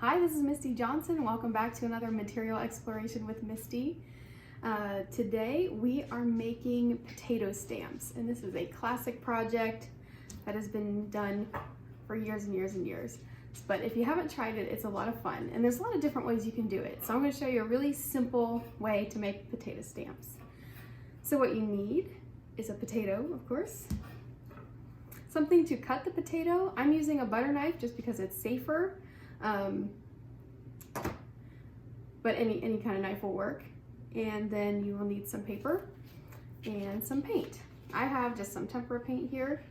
Hi, this is Misty Johnson. Welcome back to another material exploration with Misty. Today we are making potato stamps, and this is a classic project that has been done for years and years and years. But if you haven't tried it, it's a lot of fun, and there's a lot of different ways you can do it. So I'm going to show you a really simple way to make potato stamps. So what you need is a potato, of course, something to cut the potato. I'm using a butter knife just because it's safer. But any kind of knife will work. And then you will need some paper and some paint. I have just some tempera paint here,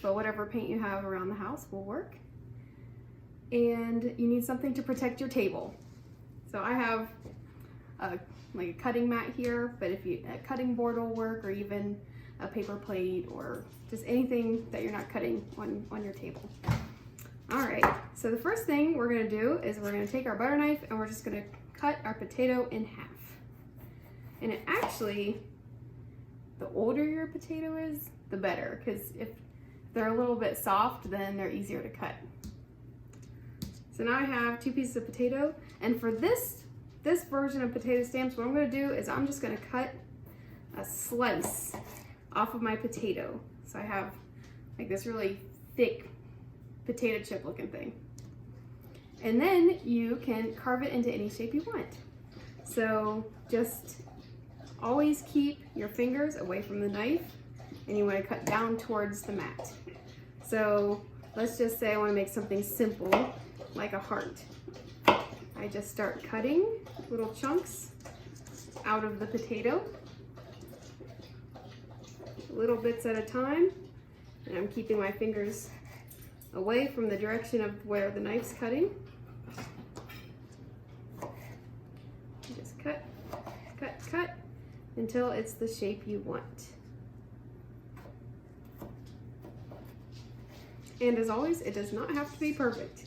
but whatever paint you have around the house will work. And you need something to protect your table. So I have like a cutting mat here, but if a cutting board will work, or even a paper plate, or just anything that you're not cutting on your table. All right, so the first thing we're gonna do is we're gonna take our butter knife and we're just gonna cut our potato in half. And it actually, the older your potato is, the better, because if they're a little bit soft, then they're easier to cut. So now I have 2 pieces of potato, and for this version of potato stamps, what I'm gonna do is I'm just gonna cut a slice off of my potato. So I have like this really thick potato chip looking thing. And then you can carve it into any shape you want. So just always keep your fingers away from the knife, and you want to cut down towards the mat. So let's just say I want to make something simple like a heart. I just start cutting little chunks out of the potato, little bits at a time, and I'm keeping my fingers away from the direction of where the knife's cutting. Just cut, cut, cut until it's the shape you want. And as always, it does not have to be perfect.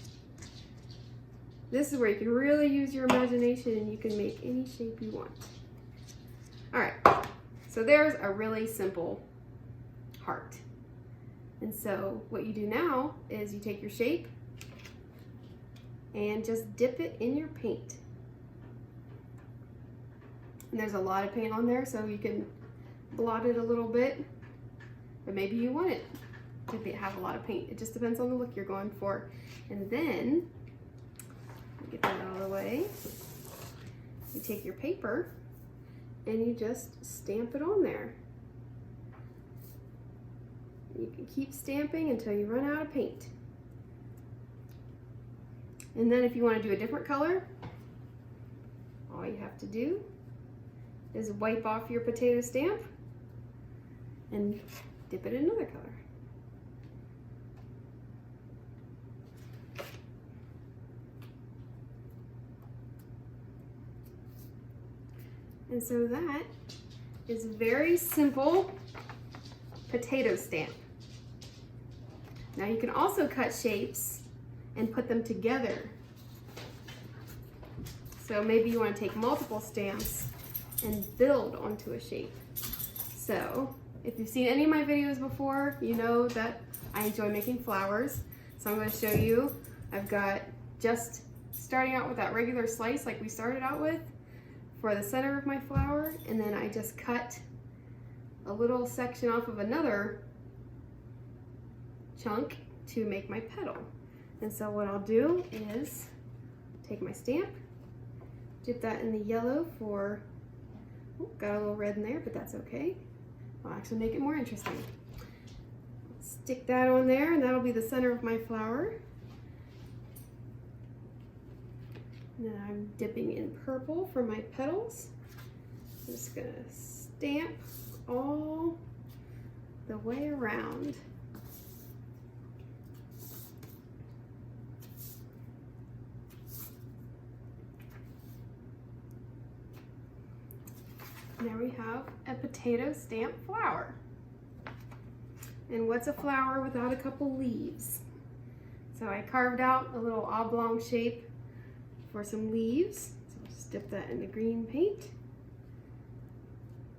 This is where you can really use your imagination and you can make any shape you want. All right, so there's a really simple heart. And so what you do now is you take your shape and just dip it in your paint. And there's a lot of paint on there, so you can blot it a little bit, but maybe you want it to have a lot of paint. It just depends on the look you're going for. And then, get that out of the way, you take your paper and you just stamp it on there. You can keep stamping until you run out of paint. And then if you want to do a different color, all you have to do is wipe off your potato stamp and dip it in another color. And so that is a very simple potato stamp. Now you can also cut shapes and put them together. So maybe you want to take multiple stamps and build onto a shape. So if you've seen any of my videos before, you know that I enjoy making flowers. So I'm going to show you, I've got just starting out with that regular slice like we started out with for the center of my flower, and then I just cut a little section off of another chunk to make my petal. And so what I'll do is take my stamp, dip that in the yellow for, oh, got a little red in there, but that's okay. I'll actually make it more interesting. Stick that on there, and that'll be the center of my flower. And then I'm dipping in purple for my petals. I'm just gonna stamp all the way around. There we have a potato stamp flower. And what's a flower without a couple leaves? So I carved out a little oblong shape for some leaves. So I'll just dip that in the green paint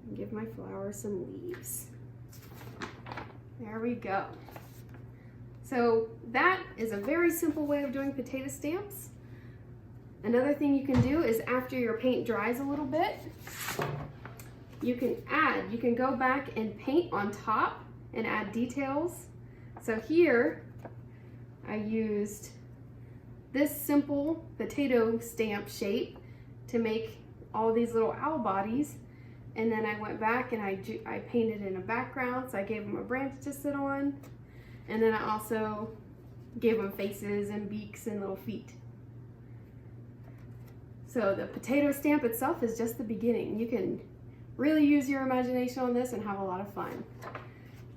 and give my flower some leaves. There we go. So that is a very simple way of doing potato stamps. Another thing you can do is after your paint dries a little bit, you can go back and paint on top and add details. So here I used this simple potato stamp shape to make all these little owl bodies, and then I went back and I painted in a background, so I gave them a branch to sit on, and then I also gave them faces and beaks and little feet. So the potato stamp itself is just the beginning. You can really use your imagination on this and have a lot of fun.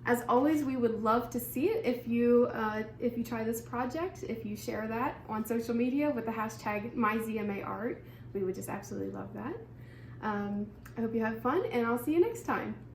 As always, we would love to see it if you try this project, if you share that on social media with the hashtag #MyZMAArt. We would just absolutely love that. I hope you have fun, and I'll see you next time.